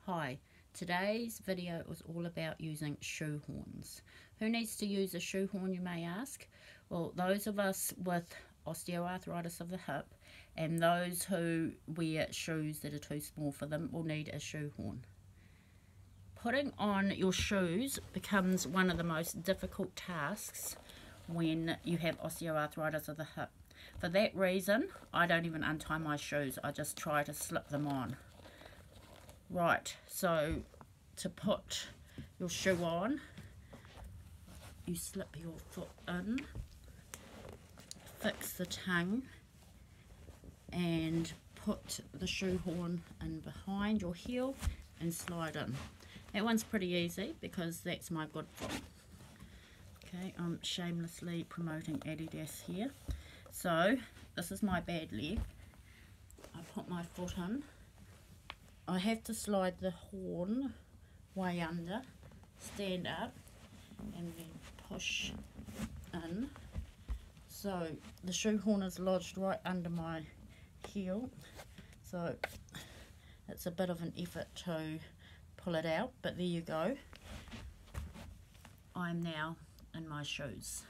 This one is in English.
Hi, today's video is all about using shoe horns. Who needs to use a shoe horn, you may ask? Well, those of us with osteoarthritis of the hip and those who wear shoes that are too small for them will need a shoe horn. Putting on your shoes becomes one of the most difficult tasks when you have osteoarthritis of the hip. For that reason, I don't even untie my shoes, I just try to slip them on. Right, so to put your shoe on, you slip your foot in, fix the tongue, and put the shoe horn in behind your heel and slide in. That one's pretty easy because that's my good foot. Okay, I'm shamelessly promoting Adidas here. So, this is my bad leg. I put my foot in. I have to slide the horn way under, stand up, and then push in. So the shoe horn is lodged right under my heel, so it's a bit of an effort to pull it out, but there you go. I'm now in my shoes.